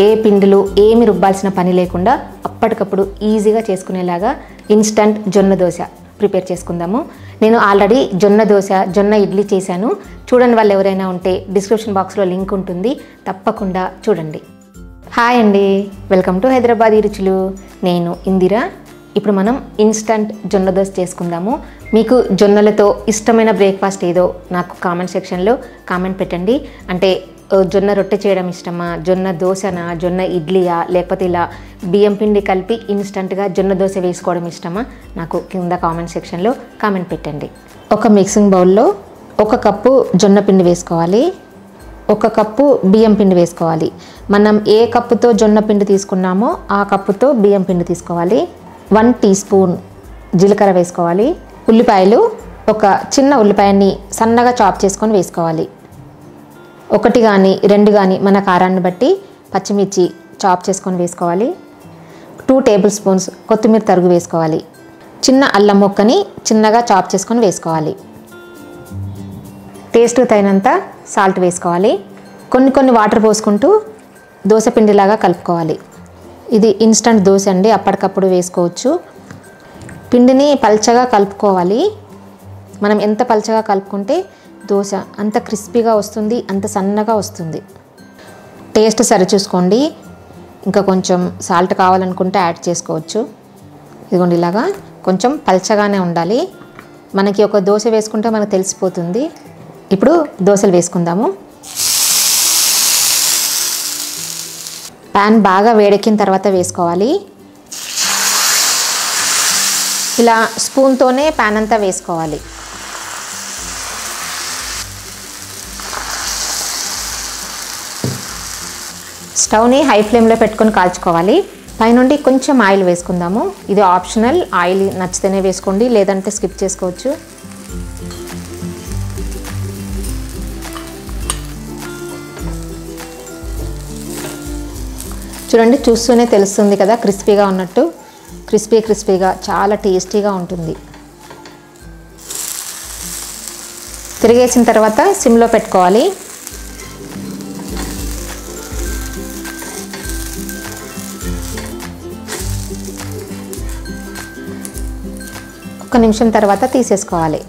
ఏ పిండిలు ఏమి రుబ్బాల్సిన పని లేకుండా అప్పటికప్పుడు ఈజీగా చేసుకునేలాగా ఇన్స్టంట్ జొన్న దోశ ప్రిపేర్ చేసుకుందాము. నేను ఆల్రెడీ జొన్న దోశ, జొన్న ఇడ్లీ చేశాను. చూడని వాళ్ళు ఎవరైనా ఉంటే డిస్క్రిప్షన్ బాక్స్లో లింక్ ఉంటుంది, తప్పకుండా చూడండి. హాయ్ అండి, వెల్కమ్ టు హైదరాబాదీ రుచులు. నేను ఇందిరా. ఇప్పుడు మనం ఇన్స్టంట్ జొన్న దోశ చేసుకుందాము. మీకు జొన్నలతో ఇష్టమైన బ్రేక్ఫాస్ట్ ఏదో నాకు కామెంట్ సెక్షన్లో కామెంట్ పెట్టండి. అంటే జొన్న రొట్టె చేయడం ఇష్టమా, జొన్న దోశనా, జొన్న ఇడ్లీయా, లేకపోతే ఇలా బియ్యం పిండి కలిపి ఇన్స్టంట్గా జొన్న దోశ వేసుకోవడం ఇష్టమా, నాకు కింద కామెంట్ సెక్షన్లో కామెంట్ పెట్టండి. ఒక మిక్సింగ్ బౌల్లో 1 కప్పు జొన్న పిండి వేసుకోవాలి, 1 కప్పు బియ్యం పిండి వేసుకోవాలి. మనం ఏ కప్పుతో జొన్న పిండి తీసుకున్నామో ఆ కప్పుతో బియ్యం పిండి తీసుకోవాలి. 1 టీ స్పూన్ జీలకర్ర వేసుకోవాలి. ఉల్లిపాయలు, ఒక చిన్న ఉల్లిపాయని సన్నగా చాప్ చేసుకొని వేసుకోవాలి. 1 కానీ 2 కానీ మన కారాన్ని బట్టి పచ్చిమిర్చి చాప్ చేసుకొని వేసుకోవాలి. 2 టేబుల్ స్పూన్స్ కొత్తిమీర తరుగు వేసుకోవాలి. చిన్న అల్లం ముక్కని చిన్నగా చాప్ చేసుకొని వేసుకోవాలి. టేస్ట్కి తగినంత సాల్ట్ వేసుకోవాలి. కొన్ని వాటర్ పోసుకుంటూ దోశ పిండిలాగా కలుపుకోవాలి. ఇది ఇన్స్టంట్ దోశ అండి, అప్పటికప్పుడు వేసుకోవచ్చు. పిండిని పల్చగా కలుపుకోవాలి. మనం ఎంత పల్చగా కలుపుకుంటే దోశ అంత క్రిస్పీగా వస్తుంది, అంత సన్నగా వస్తుంది. టేస్ట్ సరి చూసుకోండి, ఇంకా కొంచెం సాల్ట్ కావాలనుకుంటే యాడ్ చేసుకోవచ్చు. ఇదిగోండి, ఇలాగా కొంచెం పల్చగానే ఉండాలి. మనకి ఒక దోశ వేసుకుంటే మనకు తెలిసిపోతుంది. ఇప్పుడు దోశలు వేసుకుందాము. ప్యాన్ బాగా వేడెక్కిన తర్వాత వేసుకోవాలి. ఇలా స్పూన్తోనే ప్యాన్ అంతా వేసుకోవాలి. స్టవ్ని హై ఫ్లేమ్లో పెట్టుకొని కాల్చుకోవాలి. పైనుండి కొంచెం ఆయిల్ వేసుకుందాము. ఇది ఆప్షనల్, ఆయిల్ నచ్చితేనే వేసుకోండి, లేదంటే స్కిప్ చేసుకోవచ్చు. చూడండి, చూస్తూనే తెలుస్తుంది కదా క్రిస్పీగా ఉన్నట్టు. క్రిస్పీగా చాలా టేస్టీగా ఉంటుంది. తిరిగేసిన తర్వాత సిమ్లో పెట్టుకోవాలి. ఒక నిమిషం తర్వాత తీసేసుకోవాలి.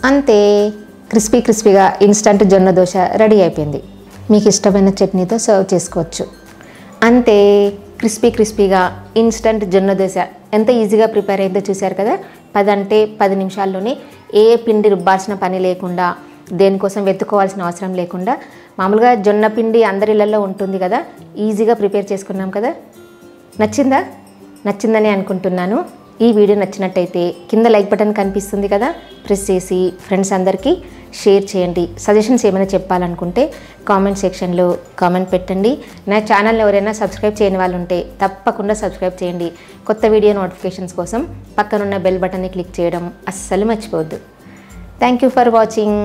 అంతే, క్రిస్పీగా ఇన్స్టంట్ జొన్న దోశ రెడీ అయిపోయింది. మీకు ఇష్టమైన చట్నీతో సర్వ్ చేసుకోవచ్చు. అంతే, క్రిస్పీగా ఇన్స్టంట్ జొన్న దోశ ఎంత ఈజీగా ప్రిపేర్ అయిందో చూశారు కదా. 10 నిమిషాల్లోనే ఏ పిండి రుబ్బాల్సిన పని లేకుండా, దేనికోసం వెతుక్కోవాల్సిన అవసరం లేకుండా, మామూలుగా జొన్న పిండి అందరిళ్ళల్లో ఉంటుంది కదా, ఈజీగా ప్రిపేర్ చేసుకున్నాం కదా. నచ్చిందని అనుకుంటున్నాను. ఈ వీడియో నచ్చినట్టయితే కింద లైక్ బటన్ కనిపిస్తుంది కదా, ప్రెస్ చేసి ఫ్రెండ్స్ అందరికీ షేర్ చేయండి. సజెషన్స్ ఏమైనా చెప్పాలనుకుంటే కామెంట్ సెక్షన్లో కామెంట్ పెట్టండి. నా ఛానల్ ఎవరైనా సబ్స్క్రైబ్ చేయని వాళ్ళు ఉంటే తప్పకుండా సబ్స్క్రైబ్ చేయండి. కొత్త వీడియో నోటిఫికేషన్స్ కోసం పక్కనున్న బెల్ బటన్ని క్లిక్ చేయడం అస్సలు మర్చిపోవద్దు. Thank you for watching.